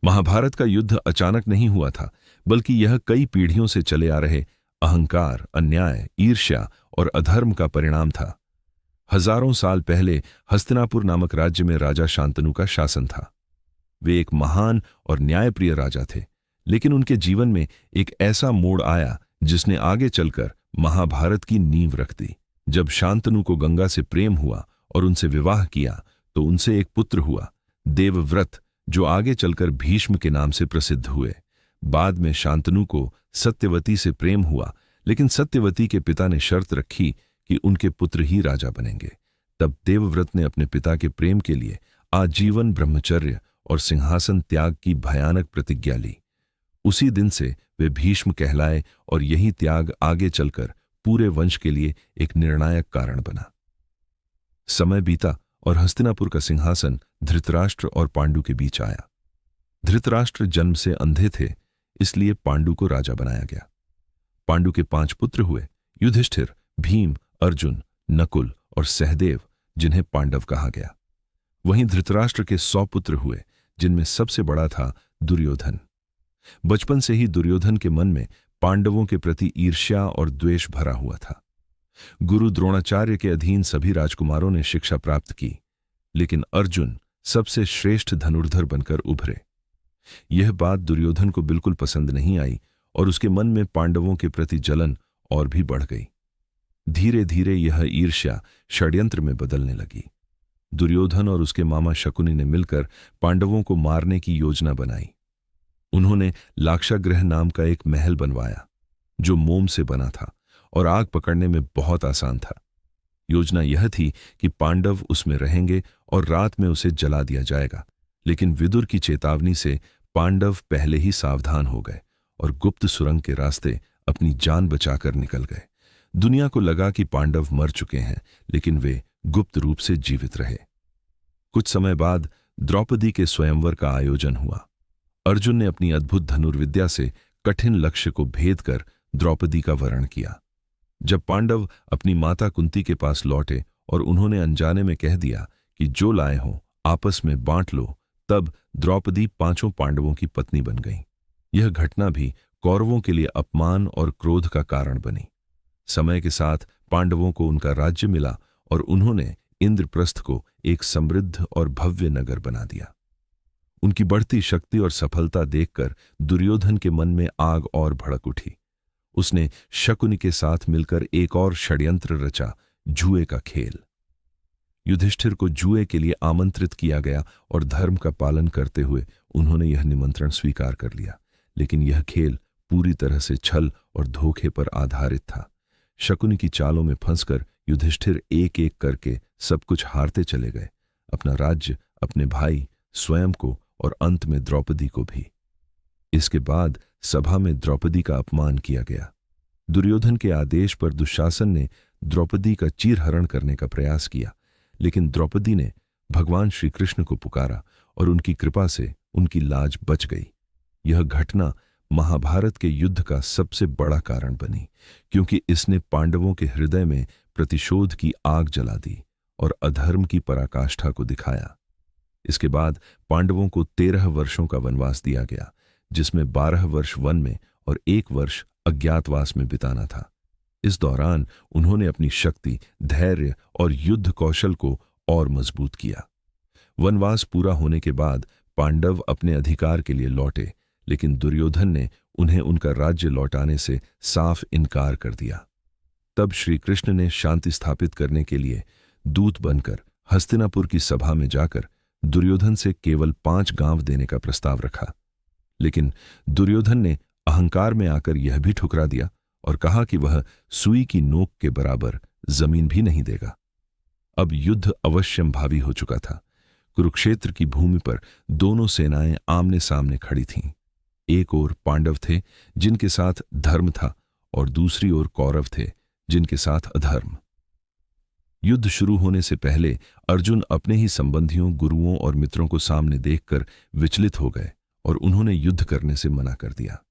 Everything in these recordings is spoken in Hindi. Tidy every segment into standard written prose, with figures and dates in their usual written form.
महाभारत का युद्ध अचानक नहीं हुआ था, बल्कि यह कई पीढ़ियों से चले आ रहे अहंकार, अन्याय, ईर्ष्या और अधर्म का परिणाम था। हजारों साल पहले हस्तिनापुर नामक राज्य में राजा शांतनु का शासन था। वे एक महान और न्यायप्रिय राजा थे, लेकिन उनके जीवन में एक ऐसा मोड़ आया जिसने आगे चलकर महाभारत की नींव रख दी। जब शांतनु को गंगा से प्रेम हुआ और उनसे विवाह किया तो उनसे एक पुत्र हुआ, देवव्रत, जो आगे चलकर भीष्म के नाम से प्रसिद्ध हुए। बाद में शांतनु को सत्यवती से प्रेम हुआ, लेकिन सत्यवती के पिता ने शर्त रखी कि उनके पुत्र ही राजा बनेंगे। तब देवव्रत ने अपने पिता के प्रेम के लिए आजीवन ब्रह्मचर्य और सिंहासन त्याग की भयानक प्रतिज्ञा ली। उसी दिन से वे भीष्म कहलाए और यही त्याग आगे चलकर पूरे वंश के लिए एक निर्णायक कारण बना। समय बीता और हस्तिनापुर का सिंहासन धृतराष्ट्र और पांडु के बीच आया। धृतराष्ट्र जन्म से अंधे थे, इसलिए पांडु को राजा बनाया गया। पांडु के 5 पुत्र हुए, युधिष्ठिर, भीम, अर्जुन, नकुल और सहदेव, जिन्हें पांडव कहा गया। वहीं धृतराष्ट्र के 100 पुत्र हुए, जिनमें सबसे बड़ा था दुर्योधन। बचपन से ही दुर्योधन के मन में पांडवों के प्रति ईर्ष्या और द्वेष भरा हुआ था। गुरु द्रोणाचार्य के अधीन सभी राजकुमारों ने शिक्षा प्राप्त की, लेकिन अर्जुन सबसे श्रेष्ठ धनुर्धर बनकर उभरे। यह बात दुर्योधन को बिल्कुल पसंद नहीं आई और उसके मन में पांडवों के प्रति जलन और भी बढ़ गई। धीरे धीरे यह ईर्ष्या षड्यंत्र में बदलने लगी। दुर्योधन और उसके मामा शकुनी ने मिलकर पांडवों को मारने की योजना बनाई। उन्होंने लाक्षागृह नाम का एक महल बनवाया, जो मोम से बना था और आग पकड़ने में बहुत आसान था। योजना यह थी कि पांडव उसमें रहेंगे और रात में उसे जला दिया जाएगा, लेकिन विदुर की चेतावनी से पांडव पहले ही सावधान हो गए और गुप्त सुरंग के रास्ते अपनी जान बचाकर निकल गए। दुनिया को लगा कि पांडव मर चुके हैं, लेकिन वे गुप्त रूप से जीवित रहे। कुछ समय बाद द्रौपदी के स्वयंवर का आयोजन हुआ। अर्जुन ने अपनी अद्भुत धनुर्विद्या से कठिन लक्ष्य को भेद कर द्रौपदी का वरण किया। जब पांडव अपनी माता कुंती के पास लौटे और उन्होंने अनजाने में कह दिया कि जो लाए हो आपस में बांट लो, तब द्रौपदी 5 पांडवों की पत्नी बन गई। यह घटना भी कौरवों के लिए अपमान और क्रोध का कारण बनी। समय के साथ पांडवों को उनका राज्य मिला और उन्होंने इंद्रप्रस्थ को एक समृद्ध और भव्य नगर बना दिया। उनकी बढ़ती शक्ति और सफलता देखकर दुर्योधन के मन में आग और भड़क उठी। उसने शकुनी के साथ मिलकर एक और षड्यंत्र रचा, जुए का खेल। युधिष्ठिर को जुए के लिए आमंत्रित किया गया और धर्म का पालन करते हुए उन्होंने यह निमंत्रण स्वीकार कर लिया, लेकिन यह खेल पूरी तरह से छल और धोखे पर आधारित था। शकुनी की चालों में फंसकर युधिष्ठिर एक एक करके सब कुछ हारते चले गए, अपना राज्य, अपने भाई, स्वयं को और अंत में द्रौपदी को भी। इसके बाद सभा में द्रौपदी का अपमान किया गया। दुर्योधन के आदेश पर दुशासन ने द्रौपदी का चीरहरण करने का प्रयास किया, लेकिन द्रौपदी ने भगवान श्री कृष्ण को पुकारा और उनकी कृपा से उनकी लाज बच गई। यह घटना महाभारत के युद्ध का सबसे बड़ा कारण बनी, क्योंकि इसने पांडवों के हृदय में प्रतिशोध की आग जला दी और अधर्म की पराकाष्ठा को दिखाया। इसके बाद पांडवों को 13 वर्षों का वनवास दिया गया, जिसमें 12 वर्ष वन में और 1 वर्ष अज्ञातवास में बिताना था। इस दौरान उन्होंने अपनी शक्ति, धैर्य और युद्ध कौशल को और मजबूत किया। वनवास पूरा होने के बाद पांडव अपने अधिकार के लिए लौटे, लेकिन दुर्योधन ने उन्हें उनका राज्य लौटाने से साफ इनकार कर दिया। तब श्री कृष्ण ने शांति स्थापित करने के लिए दूत बनकर हस्तिनापुर की सभा में जाकर दुर्योधन से केवल 5 गांव देने का प्रस्ताव रखा, लेकिन दुर्योधन ने अहंकार में आकर यह भी ठुकरा दिया और कहा कि वह सुई की नोक के बराबर जमीन भी नहीं देगा। अब युद्ध अवश्यंभावी हो चुका था। कुरुक्षेत्र की भूमि पर दोनों सेनाएं आमने सामने खड़ी थीं। एक ओर पांडव थे, जिनके साथ धर्म था, और दूसरी ओर कौरव थे, जिनके साथ अधर्म। युद्ध शुरू होने से पहले अर्जुन अपने ही संबंधियों, गुरुओं और मित्रों को सामने देखकर विचलित हो गए और उन्होंने युद्ध करने से मना कर दिया।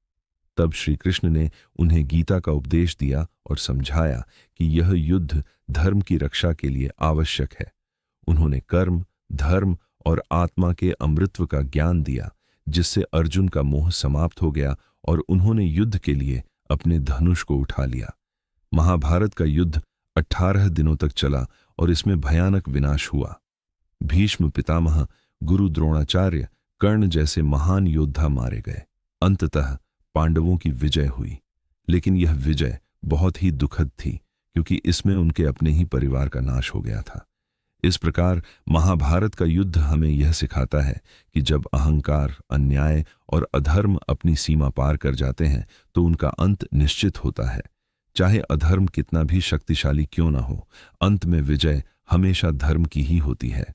तब श्री कृष्ण ने उन्हें गीता का उपदेश दिया और समझाया कि यह युद्ध धर्म की रक्षा के लिए आवश्यक है। उन्होंने कर्म, धर्म और आत्मा के अमृत्व का ज्ञान दिया, जिससे अर्जुन का मोह समाप्त हो गया और उन्होंने युद्ध के लिए अपने धनुष को उठा लिया। महाभारत का युद्ध 18 दिनों तक चला और इसमें भयानक विनाश हुआ। भीष्म पितामह, गुरु द्रोणाचार्य, कर्ण जैसे महान योद्धा मारे गए। अंततः पांडवों की विजय हुई, लेकिन यह विजय बहुत ही दुखद थी क्योंकि इसमें उनके अपने ही परिवार का नाश हो गया था। इस प्रकार महाभारत का युद्ध हमें यह सिखाता है कि जब अहंकार, अन्याय और अधर्म अपनी सीमा पार कर जाते हैं तो उनका अंत निश्चित होता है। चाहे अधर्म कितना भी शक्तिशाली क्यों ना हो, अंत में विजय हमेशा धर्म की ही होती है।